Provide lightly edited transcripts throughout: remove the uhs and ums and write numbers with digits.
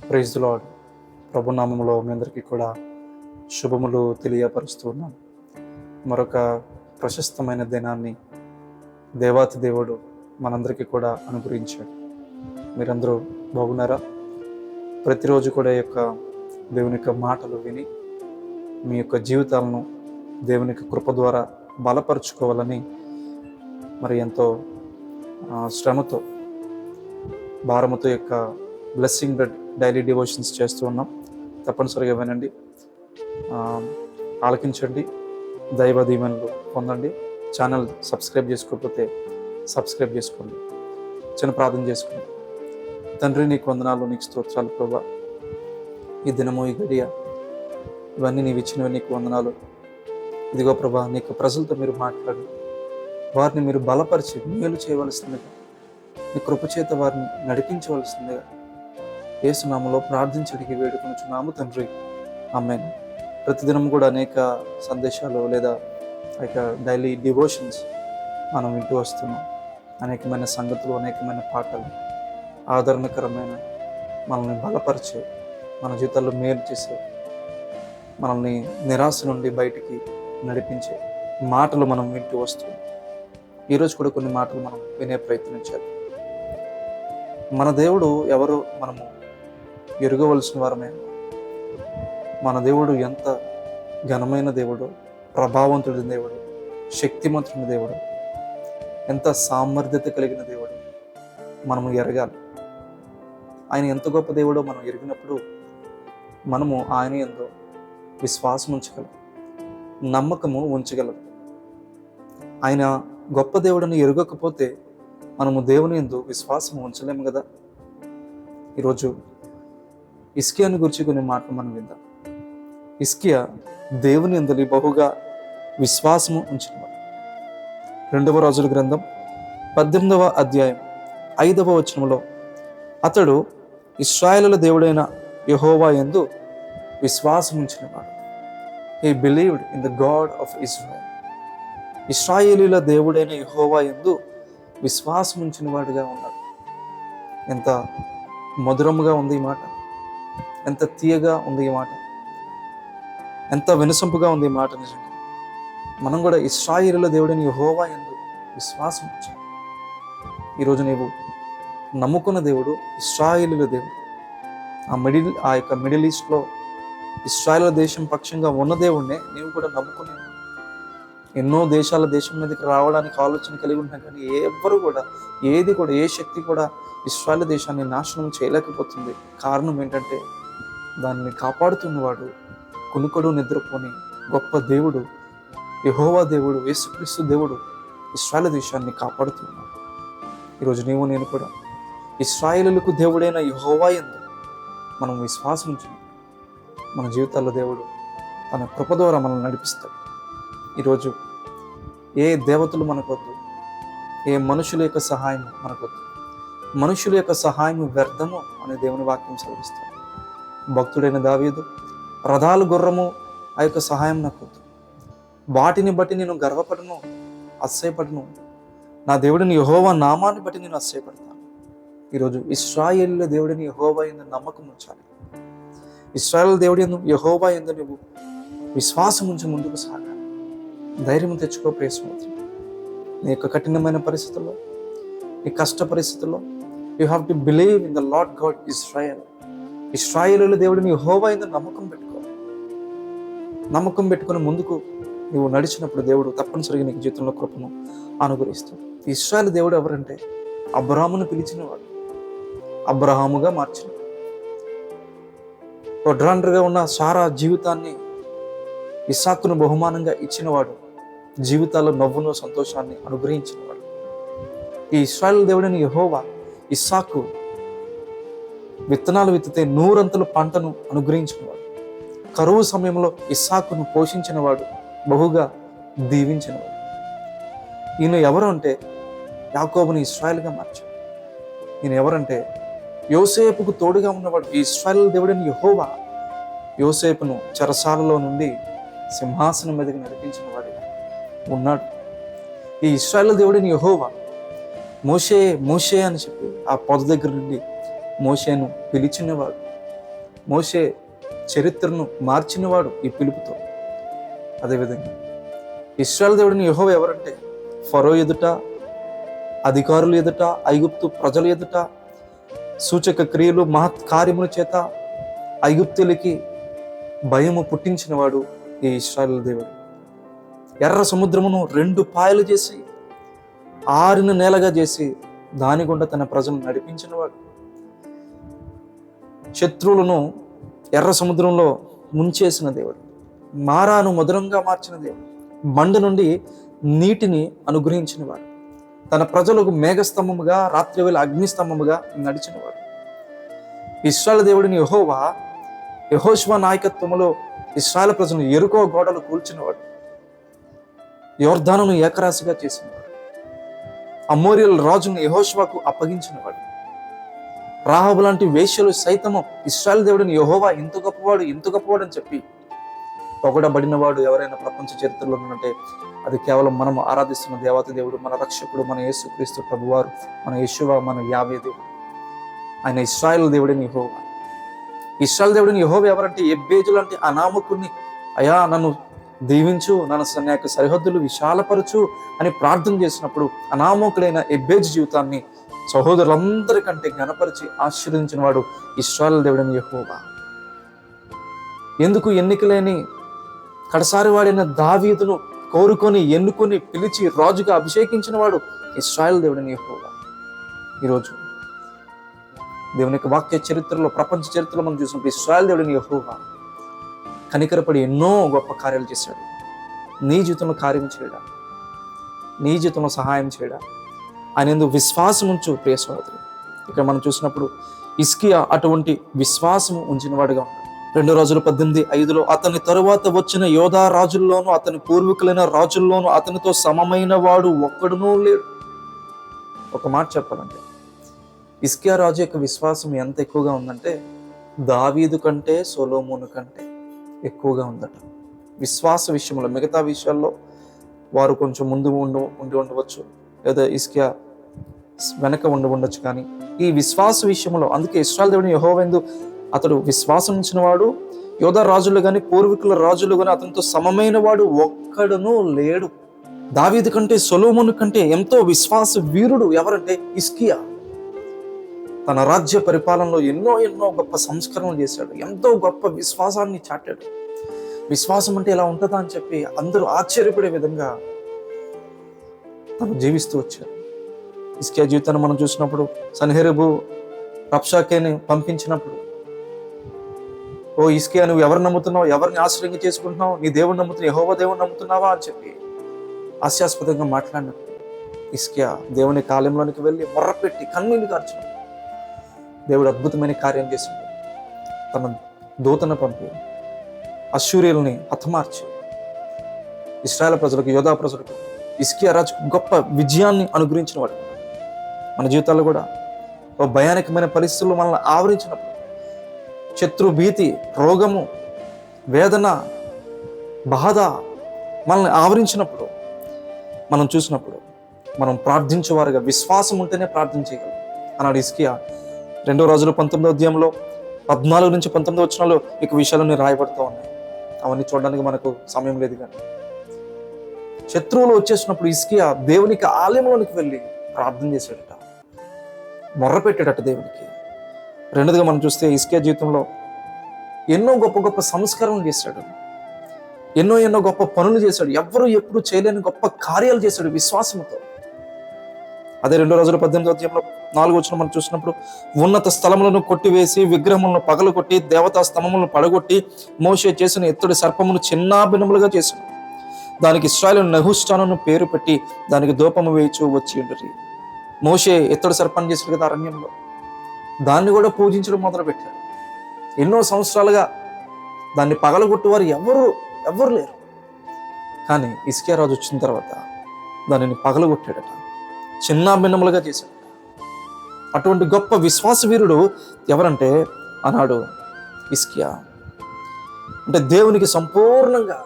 Praise the Lord. ప్రభునామములో మీ అందరికీ కూడా శుభములు తెలియపరుస్తూ ఉన్నాను. మరొక ప్రశస్తమైన దినాన్ని దేవాతి దేవుడు మనందరికీ కూడా అనుగ్రహించాడు. మీరందరూ బాగున్నారా? ప్రతిరోజు కూడా దేవుని యొక్క మాటలు విని మీ యొక్క జీవితాలను దేవుని యొక్క కృప ద్వారా బలపరుచుకోవాలని మరి ఎంతో శ్రమతో భారముతో యొక్క బ్లెస్సింగ్ బ్రెడ్ డైలీ డివోషన్స్ చేస్తూ ఉన్నాం. తప్పనిసరిగా వినండి, ఆలకించండి, దైవ దీవెనలు పొందండి. ఛానల్ సబ్స్క్రైబ్ చేసుకోకపోతే సబ్స్క్రైబ్ చేసుకోండి. చిన్న ప్రార్థన చేసుకోండి. తండ్రి, నీకు వందనాలు, నీకు స్తోత్రాలు ప్రభా. ఈ దినము, ఈ గడియ, ఇవన్నీ నీవు ఇచ్చినవి నీకు వందనాలు. ఇదిగో ప్రభా, నీకు ప్రజలతో మీరు మాట్లాడి వారిని మీరు బలపరిచి మేలు చేయవలసిందిగా, నీ కృపచేత వారిని నడిపించవలసిందిగా యేసునామములో ప్రార్థించడానికి వేడుకొనుచున్నాము తండ్రి, ఆమేన్. ప్రతిదినం కూడా అనేక సందేశాలు లేదా డైలీ డివోషన్స్ మనం వింటూ వస్తున్నాం. అనేకమైన సంగతులు, అనేకమైన పాటలు, ఆదరణకరమైన, మనల్ని బలపరిచే, మన జీవితాల్లో మేలు చేసే, మనల్ని నిరాశ నుండి బయటికి నడిపించే మాటలు మనం వింటూ వస్తున్నాం. ఈరోజు కూడా కొన్ని మాటలు మనం వినే ప్రయత్నించాలి. మన దేవుడు ఎవరో మనము ఎరుగవలసిన వారమే. మన దేవుడు ఎంత ఘనమైన దేవుడు, ప్రభావవంతుడి దేవుడు, శక్తిమంతుడి దేవుడు, ఎంత సామర్థ్యత కలిగిన దేవుడు మనము ఎరగాలి. ఆయన ఎంత గొప్ప దేవుడో మనం ఎరిగినప్పుడు మనము ఆయన యందు విశ్వాసం ఉంచగలం, నమ్మకము ఉంచగలం. ఆయన గొప్ప దేవుడిని ఎరగకపోతే మనము దేవుని యందు విశ్వాసం ఉంచలేము కదా. ఈరోజు హిజ్కియాని గురించి కొన్ని మాటలు మనం విందాం. హిజ్కియా దేవుని యందు బహుగా విశ్వాసము ఉంచినవాడు. 2వ రాజుల గ్రంథం 18వ అధ్యాయం 5వ వచనంలో, అతడు ఇశ్రాయేలుల దేవుడైన యెహోవా యందు విశ్వాసం ఉంచినవాడు. He believed in the God of Israel. ఇశ్రాయేలీల దేవుడైన యెహోవా యందు విశ్వాసం ఉంచిన వాడుగా ఉన్నాడు. ఎంత మధురముగా ఉంది ఈ మాట, ఎంత తీయగా ఉంది ఈ మాట, ఎంత వినసొంపుగా ఉంది ఈ మాట. నిజంగా మనం కూడా ఇశ్రాయేలీల దేవుడైన యెహోవా యందు విశ్వాసం ఉంచాలి. ఈరోజు నీవు నమ్ముకున్న దేవుడు ఇశ్రాయేలీల దేవుడు. ఆ యొక్క మిడిల్ ఈస్ట్లో ఇశ్రాయేల్ దేశం పక్షంగా ఉన్న దేవుడినే నీవు కూడా నమ్ముకున్నావు. ఎన్నో దేశాల దేశం మీదకి రావడానికి ఆలోచన కలిగి ఉంటాం, కానీ ఎవ్వరు కూడా, ఏది కూడా, ఏ శక్తి కూడా ఇశ్రాయేల్ దేశాన్ని నాశనం చేయలేకపోతుంది. కారణం ఏంటంటే దాన్ని కాపాడుతున్నవాడు, కునుకడు నిద్రపోని గొప్ప దేవుడు, యెహోవా దేవుడు, యేసుక్రీస్తు దేవుడు ఇశ్రాయేల్ దేశాన్ని కాపాడుతున్నాడు. ఈరోజు నీవు నేను కూడా ఇశ్రాయేలులకు దేవుడైన యెహోవా యందు మనం విశ్వాసం ఉంచున్నాం. మన జీవితాల్లో దేవుడు తన కృప ద్వారా మనల్ని నడిపిస్తాడు. ఈరోజు ఏ దేవతలు మనకొద్దు, ఏ మనుషుల యొక్క సహాయం మనకొద్దు. మనుషుల యొక్క సహాయం వ్యర్థము అనే దేవుని వాక్యం సెలవిస్తాడు. భక్తుడైన దావీదు, రథాలు, గుర్రము ఆ యొక్క సహాయం నాకొద్దు, వాటిని బట్టి నేను గర్వపడను, అసహ్యపడను, నా దేవుడిని యెహోవా నామాన్ని బట్టి నేను అసహ్యపడతాను. ఈరోజు ఇశ్రాయేలుల దేవుడిని యెహోవా యందు నమ్మకం ఉంచాలి. ఇశ్రాయేలు దేవుడి యందు, యెహోవా యందు నువ్వు విశ్వాసం ఉంచి ముందుకు సాగాలి. ధైర్యం తెచ్చుకో ప్రియస్మృతి. నీ యొక్క కఠినమైన పరిస్థితుల్లో, నీ కష్ట పరిస్థితుల్లో, you have to believe in the Lord God Israel. ఇశ్రాయేలుల దేవుడిని యెహోవా యందు నమ్మకం పెట్టుకో. నమ్మకం పెట్టుకుని ముందుకు నువ్వు నడిచినప్పుడు దేవుడు తప్పనిసరిగా నీకు జీవితంలో కృపను అనుగ్రహిస్తాడు. ఇశ్రాయేలు దేవుడు ఎవరంటే అబ్రాహామును పిలిచినవాడు, అబ్రహాముగా మార్చినవాడు. వడ్రాండ్రగా ఉన్న సారా జీవితాన్ని ఇస్సాకును బహుమానంగా ఇచ్చినవాడు, జీవితాల్లో నవ్వును, సంతోషాన్ని అనుగ్రహించినవాడు. ఈ ఇశ్రాయేలు దేవుడైన యెహోవా ఇస్సాకు విత్తనాలు విత్తితే 100 పంటను అనుగ్రహించినవాడు. కరువు సమయంలో ఇస్సాకును పోషించినవాడు, బహుగా దీవించినవాడు. ఈయన ఎవరు అంటే యాకోబుని ఇశ్రాయేలుగా మార్చాడు. ఈయన ఎవరంటే యోసేపుకు తోడుగా ఉన్నవాడు. ఈ ఇశ్రాయేలు దేవుడైన యెహోవా యోసేపును చెరసాలలో నుండి సింహాసనం మీదకి నడిపించిన వాడిగా ఉన్నాడు. ఈ ఇశ్రాయేలు దేవుడైన యెహోవా మోషే మోషే అని చెప్పి ఆ పొద దగ్గర నుండి మోషేను పిలిచినవాడు. మోషే చరిత్రను మార్చినవాడు ఈ పిలుపుతో. అదేవిధంగా ఇశ్రాయేలు దేవుడిని యెహోవా ఎవరంటే ఫరో ఎదుట, అధికారులు ఎదుట, ఐగుప్తు ప్రజల ఎదుట సూచక క్రియలు మహత్ కార్యముల చేత ఐగుప్తులకి భయము పుట్టించినవాడు ఈ ఇశ్రాయేలు దేవుడు. ఎర్ర సముద్రమును 2 పాయలు చేసి ఆరిన నేలగా చేసి దాని గుండా తన ప్రజలను నడిపించినవాడు. శత్రువులను ఎర్ర సముద్రంలో ముంచేసిన దేవుడు. మారాను మధురంగా మార్చిన దేవుడు. బండ నుండి నీటిని అనుగ్రహించినవాడు. తన ప్రజలకు మేఘస్తంభముగా, రాత్రివేళ అగ్నిస్తంభముగా నడిచినవాడు. ఇశ్రాయేలు దేవుడిని యెహోవా యెహోషువ నాయకత్వంలో ఇశ్రాయేలు ప్రజలను యెరికో గోడలు కూల్చినవాడు. యోర్దానును ఏకరాశిగా చేసినవాడు. అమోరియల్ రాజును యెహోషువకు అప్పగించినవాడు. రాహాబు లాంటి వేశ్యలు సైతము ఇశ్రాయేలు దేవుడిని యెహోవా ఇంత గొప్పవాడు, ఇంత గొప్పవాడు అని చెప్పి పొగడబడినవాడు ఎవరైనా ప్రపంచ చరిత్రలో ఉన్నట్టే అది కేవలం మనం ఆరాధిస్తున్న దేవతా దేవుడు, మన రక్షకుడు, మన యేసుక్రీస్తు ప్రభువారు, మన యేషువా, మన యావే దేవుడు. ఆయన ఇశ్రాయేలు దేవుడిని యెహోవా. ఇశ్రాయేలు దేవుడిని యెహోవా ఎవరంటే ఎబ్బేజు లాంటి అనామకుడిని, అయా నన్ను దీవించు, నన్ను యొక్క సరిహద్దులు విశాలపరచు అని ప్రార్థన చేసినప్పుడు అనామకుడైన ఎబ్బేజు జీవితాన్ని సహోదరులందరికంటే ఘనపరిచి ఆశీర్వదించిన వాడు ఇశ్రాయేలు దేవుడిని యెహోవా. ఎందుకు ఎన్నికలేని కడసారి వాడైన దావీదును కోరుకొని ఎన్నుకొని పిలిచి రాజుగా అభిషేకించిన వాడు ఇశ్రాయేలు దేవుడిని యెహోవా. ఈరోజు దేవుని యొక్క వాక్య చరిత్రలో, ప్రపంచ చరిత్రలో మనం చూసినప్పుడు ఇశ్రాయేలు దేవుడిని యెహోవా కనికరపడి ఎన్నో గొప్ప కార్యాలు చేశాడు. నీ జీవితంలో కార్యం చేయడా, నీ జీవితంలో సహాయం చేయడా, ఆయన ఎందుకు విశ్వాసం ఉంచు ప్రియ సహోదరుడు. ఇక్కడ మనం చూసినప్పుడు హిజ్కియా అటువంటి విశ్వాసము ఉంచిన వాడుగా ఉన్నాడు. 2 రాజుల 18:5 అతని తరువాత వచ్చిన యోధా రాజుల్లోనూ అతని పూర్వీకులైన రాజుల్లోనూ అతనితో సమమైన వాడు ఒక్కడునూ లేడు. ఒక మాట చెప్పాలంటే హిజ్కియా రాజు యొక్క విశ్వాసం ఎంత ఎక్కువగా ఉందంటే దావీదు కంటే సొలొమోను కంటే ఎక్కువగా ఉందట. విశ్వాస విషయంలో, మిగతా విషయాల్లో వారు కొంచెం ముందు ఉండి ఉండవచ్చు, లేదా హిజ్కియా వెనక ఉండవచ్చు, కానీ ఈ విశ్వాస విషయంలో అందుకే ఇశ్రాయేలు దేవుని యెహోవా యందు అతడు విశ్వాసం ఉంచిన వాడు, యోధా రాజులు కానీ పూర్వీకుల రాజులు కానీ అతనితో సమమైన వాడు ఒక్కడునూ లేడు. దావీదు కంటే సొలొమోను కంటే ఎంతో విశ్వాస వీరుడు ఎవరంటే హిజ్కియా. తన రాజ్య పరిపాలనలో ఎన్నో గొప్ప సంస్కరణలు చేశాడు, ఎంతో గొప్ప విశ్వాసాన్ని చాటాడు. విశ్వాసం అంటే ఇలా ఉంటుందా అని చెప్పి అందరూ ఆశ్చర్యపడే విధంగా తను జీవిస్తూ వచ్చాడు. హిజ్కియా జీవితాన్ని మనం చూసినప్పుడు సన్హెరీబు రబ్షాకేని పంపించినప్పుడు, ఓ హిజ్కియా నువ్వు ఎవరు నమ్ముతున్నావు, ఎవరిని ఆశ్రయంగా చేసుకుంటున్నావు, నీ దేవుడు నమ్ముతున్నావు, యెహోవా దేవుడు నమ్ముతున్నావా అని చెప్పి హాస్యాస్పదంగా మాట్లాడినప్పుడు హిజ్కియా దేవుని కాలంలోనికి వెళ్ళి మొర్రపెట్టి కన్నీళ్లు కార్చాడు. దేవుడు అద్భుతమైన కార్యం చేశాడు. తన దూతను పంపి అశ్షూరీయుల్ని హతమార్చి ఇశ్రాయేలు ప్రజలకు, యోధా ప్రజలకు హిజ్కియా రాజు గొప్ప విజయాన్ని అనుగ్రహించిన వాడు. మన జీవితాల్లో కూడా ఓ భయానకమైన పరిస్థితులు మనల్ని ఆవరించినప్పుడు, శత్రు భీతి, రోగము, వేదన, బాధ మనల్ని ఆవరించినప్పుడు, మనం చూసినప్పుడు మనం ప్రార్థించేవారుగా విశ్వాసం ఉంటేనే ప్రార్థన చేయగలం అన్నాడు హిజ్కియా. 2 రాజులు 19 14 నుంచి 19 వచనాల్లో ఇక విషయాలన్నీ రాయబడుతూ ఉన్నాయి. అవన్నీ చూడడానికి మనకు సమయం లేదు. కానీ శత్రువులు వచ్చేసినప్పుడు హిజ్కియా దేవునికి ఆలయంలోనికి వెళ్ళి ప్రార్థన చేశాడట, మొర్రపెట్టాడట దేవునికి. రెండోదిగా మనం చూస్తే హిజ్కియా జీవితంలో ఎన్నో గొప్ప సంస్కరణలు చేశాడు, ఎన్నో గొప్ప పనులు చేశాడు, ఎవ్వరూ ఎప్పుడు చేయలేని గొప్ప కార్యాలు చేశాడు విశ్వాసంతో. అదే 2 రాజుల 18 4 వచనం మనం చూసినప్పుడు ఉన్నత స్థలములను కొట్టివేసి విగ్రహములను పగలగొట్టి దేవతా స్తంభములను పడగొట్టి మోషే చేసిన ఎత్తుడి సర్పమును చిన్నాభిన్నములుగా చేశాడు. దానికి ఇశ్రాయేలు నెహుష్టాను పేరు పెట్టి దానికి ధూపము వేయిచూ వచ్చి ఉండరు. మోషే ఎత్తుడి సర్పాన్ని చేశాడు కదా అరణ్యంలో, దాన్ని కూడా పూజించడం మొదలుపెట్టాడు. ఎన్నో సంవత్సరాలుగా దాన్ని పగలగొట్టేవారు ఎవరు లేరు. కానీ హిజ్కియా రాజు వచ్చిన తర్వాత దానిని పగలగొట్టాడట, చిన్నాభిన్నములుగా చేశాడట. అటువంటి గొప్ప విశ్వాస వీరుడు ఎవరంటే అన్నాడు హిజ్కియా. అంటే దేవునికి సంపూర్ణంగా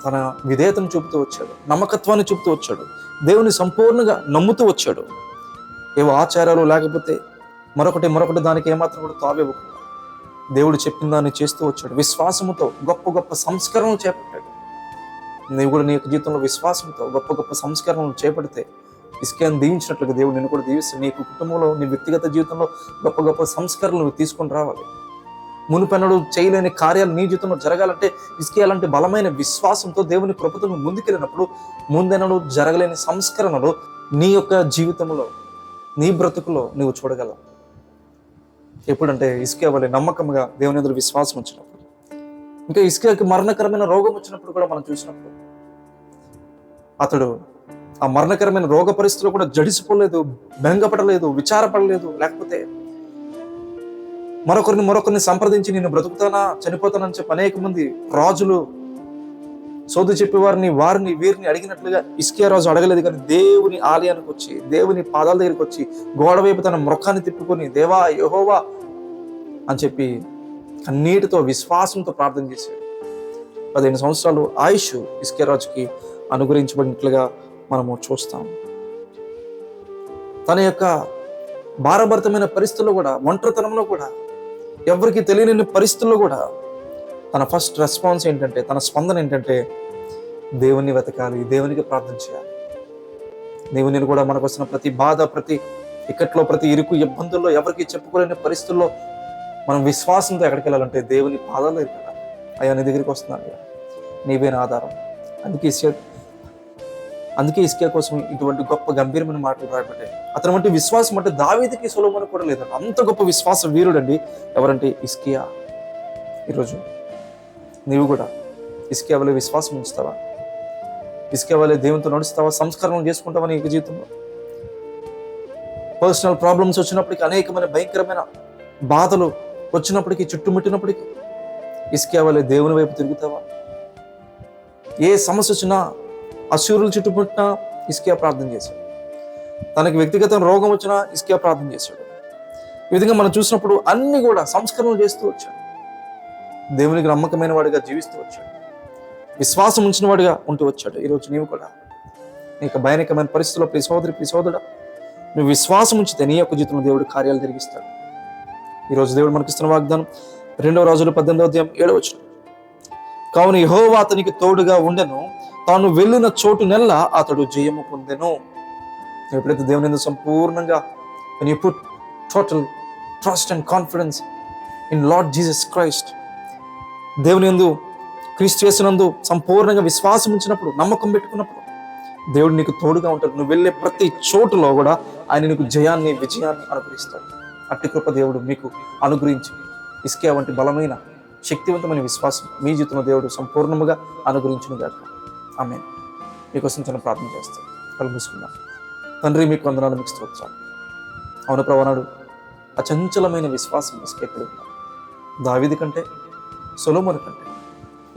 తన విధేయతను చూపుతూ వచ్చాడు, నమ్మకత్వాన్ని చూపుతూ వచ్చాడు, దేవుని సంపూర్ణంగా నమ్ముతూ వచ్చాడు. ఏవో ఆచారాలు లేకపోతే మరొకటి దానికి ఏమాత్రం కూడా తావివ్వకుండా దేవుడు చెప్పిన దాన్ని చేస్తూ వచ్చాడు. విశ్వాసముతో గొప్ప గొప్ప సంస్కరణలు చేపట్టాడు. నీవు కూడా నీ యొక్క జీవితంలో విశ్వాసంతో గొప్ప గొప్ప సంస్కరణలు చేపడితే ఇస్కియాను దీవించినట్లుగా దేవుడు నిన్ను కూడా దీవిస్తాడు. నీ కుటుంబంలో, నీ వ్యక్తిగత జీవితంలో గొప్ప గొప్ప సంస్కరణలు తీసుకొని రావాలి. మునుపెన్నడు చేయలేని కార్యాలు నీ జీవితంలో జరగాలంటే ఇస్కియా లాంటి బలమైన విశ్వాసంతో దేవుని కృపతో నువ్వు ముందుకెళ్ళినప్పుడు ముందెన్నడు జరగలేని సంస్కరణలు నీ యొక్క జీవితంలో, నీ బ్రతుకులో నువ్వు చూడగలవు. ఎప్పుడంటే ఇస్కియా వలె నమ్మకంగా దేవుని ఎదురు విశ్వాసం వచ్చినప్పుడు. ఇంకా ఇస్కియాకి మరణకరమైన రోగం వచ్చినప్పుడు కూడా మనం చూసినప్పుడు అతడు ఆ మరణకరమైన రోగ పరిస్థితిలో కూడా జడిసిపోలేదు, బెంగపడలేదు, విచారపడలేదు. లేకపోతే మరొకరిని సంప్రదించి నేను బ్రతుకుతానా చనిపోతానని చెప్పి అనేక మంది రాజులు సోది చెప్పేవారిని వీరిని అడిగినట్లుగా ఇస్కియా రాజు అడగలేదు. కానీ దేవుని ఆలయానికి వచ్చి, దేవుని పాదాల దగ్గరికి వచ్చి, గోడ వైపు తన ముఖాన్ని తిప్పుకొని దేవా యెహోవా అని చెప్పి కన్నీటితో విశ్వాసంతో ప్రార్థన చేశాడు. 15 సంవత్సరాలు ఆయుష్ ఇస్కియా రాజుకి అనుగ్రహించబడినట్లుగా మనము చూస్తాం. తన యొక్క భారభరితమైన పరిస్థితుల్లో కూడా, ఒంటరితనంలో కూడా, ఎవరికి తెలియని పరిస్థితుల్లో కూడా తన ఫస్ట్ రెస్పాన్స్ ఏంటంటే, తన స్పందన ఏంటంటే దేవుని వెతకాలి, దేవునికి ప్రార్థన చేయాలి. దేవుని కూడా మనకు వస్తున్న ప్రతి బాధ, ప్రతి ఇక్కట్లో, ప్రతి ఇరుకు ఇబ్బందుల్లో, ఎవరికి చెప్పుకోలేని పరిస్థితుల్లో మనం విశ్వాసంతో ఎక్కడికి వెళ్ళాలంటే దేవుని పాదాల్లో వెళ్ళాలి. అయ్యా నీ దగ్గరికి వస్తున్నాను, నీవే నా ఆధారం. అందుకే ఇస్కియా కోసం ఇటువంటి గొప్ప గంభీరమైన మాటలు రాయబడ్డాయి. అతని వంటి విశ్వాసం అంటే దావీదుకి సొలొమోను కూడా లేదంట. అంత గొప్ప విశ్వాస వీరుడండి ఎవరంటే ఇస్కియా. ఈరోజు నీవు కూడా ఇస్కియా వలె విశ్వాసం ఉంచుతావా? ఇస్కియా వలె దేవునితో నడుస్తావా? సంస్కరణలు చేసుకుంటావా నీ జీవితంలో? పర్సనల్ ప్రాబ్లమ్స్ వచ్చినప్పటికీ, అనేకమైన భయంకరమైన బాధలు వచ్చినప్పటికీ, చుట్టుముట్టినప్పటికీ ఇస్కియా వలె దేవుని వైపు తిరుగుతావా? ఏ సమస్య వచ్చినా, అశూరులు చుట్టుముట్టినా ఇస్కియా ప్రార్థన చేశాడు. తనకి వ్యక్తిగత రోగం వచ్చినా ఇస్కియా ప్రార్థన చేశాడు. ఈ విధంగా మనం చూసినప్పుడు అన్ని కూడా సంస్కరణలు చేస్తూ వచ్చాడు. దేవునికి నమ్మకమైన వాడిగా జీవిస్తూ వచ్చాడు. విశ్వాసం ఉంచిన వాడిగా ఉంటూ వచ్చాడు. ఈరోజు నీవు కూడా నీకు భయానకమైన పరిస్థితుల్లో ప్రియ సోదరుడా, నువ్వు విశ్వాసం ఉంచితే నీ యొక్క జీవితంలో దేవుడు కార్యాలు జరిగిస్తాడు. ఈరోజు దేవుడు మనకిస్తున్న వాగ్దానం 2 రాజులు 18వ అధ్యాయం 7వ వచనం. కావున యెహోవా అతనికి తోడుగా ఉండెను, తాను వెళ్ళిన చోటు నెల్ల అతడు జయము పొందెను. ఎప్పుడైతే దేవుని యందు సంపూర్ణంగా when you put total trust and confidence in Lord Jesus Christ, దేవుని యందు క్రీస్తు యేసునందు సంపూర్ణంగా విశ్వాసం ఉంచినప్పుడు, నమ్మకం పెట్టుకున్నప్పుడు దేవుడు నీకు తోడుగా ఉంటాడు. నువ్వు వెళ్ళే ప్రతి చోటులో కూడా ఆయన నీకు జయాన్ని, విజయాన్ని అనుగ్రహిస్తాడు. అట్టి కృప దేవుడు మీకు అనుగ్రహించి ఇస్కియా వంటి బలమైన, శక్తివంతమైన విశ్వాసం మీ జీవితంలో దేవుడు సంపూర్ణముగా అనుగ్రహించును గాక. ఆమేన్. మీకోసం చిన్న ప్రార్థన చేస్తాను. కళ్ళు మూసుకుందాం. తండ్రి మీకు వందనాలు, మీకు స్తోత్రాలు. అవును ప్రభువా, నాడు అచంచలమైన విశ్వాసం ఇస్కియా కలిగి ఉన్నాడు. దావీదు కంటే, సొలొమోను కంటే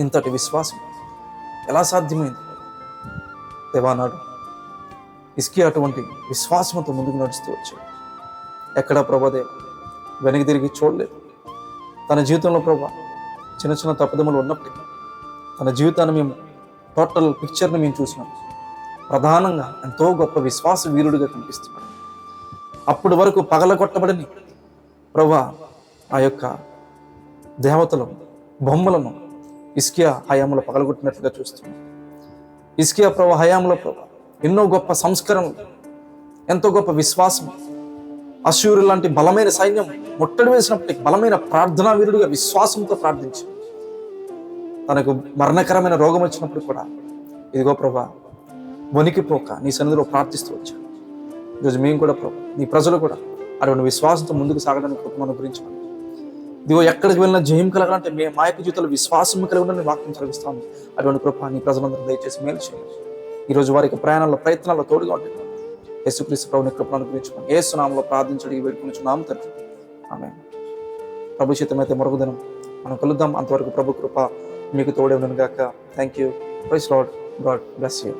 ఇంతటి విశ్వాసం ఎలా సాధ్యమైంది? దేవానాడు ఇస్కియా అటువంటి విశ్వాసంతో ముందుకు నడుస్తూ వచ్చాడు. ఎక్కడా ప్రభాదేవ వెనక్కి తిరిగి చూడలేదు. తన జీవితంలో ప్రభా చిన్న చిన్న తప్పుదములు ఉన్నప్పటికీ తన జీవితాన్ని మేము టోటల్ పిక్చర్ని మేము చూసినాం. ప్రధానంగా ఎంతో గొప్ప విశ్వాస వీరుడిగా కనిపిస్తున్నాడు. అప్పటి వరకు పగలగొట్టబడని ప్రభా ఆ యొక్క దేవతలను, బొమ్మలను ఇస్కియా హయాంలో పగలగొట్టినట్లుగా చూస్తున్నాం. ఇస్కియా ప్రభా హయాంలో ప్రభా ఎన్నో గొప్ప సంస్కరణలు, ఎంతో గొప్ప విశ్వాసం, అశూరు లాంటి బలమైన సైన్యం ముట్టడి వేసినప్పటికీ బలమైన ప్రార్థనా వీరుడిగా విశ్వాసంతో ప్రార్థించి తనకు మరణకరమైన రోగం వచ్చినప్పుడు కూడా ఇదిగో ప్రభా వణికిపోక నీ సన్నిధిలో ప్రార్థిస్తూ వచ్చాడు. ఈరోజు మేము కూడా ప్రభా, నీ ప్రజలు కూడా అటువంటి విశ్వాసంతో ముందుకు సాగడానికి కృపను గురించాను. ఇదిగో ఎక్కడికి వెళ్ళినా జయం కలగాలంటే మేము మా యొక్క జీవితంలో విశ్వాసం కలిగి ఉండాలని వాక్యం చదివిస్తాము. అటువంటి కృప నీ ప్రజలందరూ దయచేసి మేలు చేయండి. ఈరోజు వారికి ప్రయాణాల్లో, ప్రయత్నాల్లో తోడుగా ఉంటుంది. యేసుక్రీస్తు ప్రభుని కృపను అనుగ్రహించుకొని యేసు నామములో ప్రార్థించడానికి వేడుకొనుచున్నాము తండ్రి. ఆమేన్. ప్రభు చిత్తమైతే మరొక దినం మనం కలుద్దాం. అంతవరకు ప్రభు కృప మీకు తోడే ఉండను గాక. Thank you. Praise Lord. God bless you.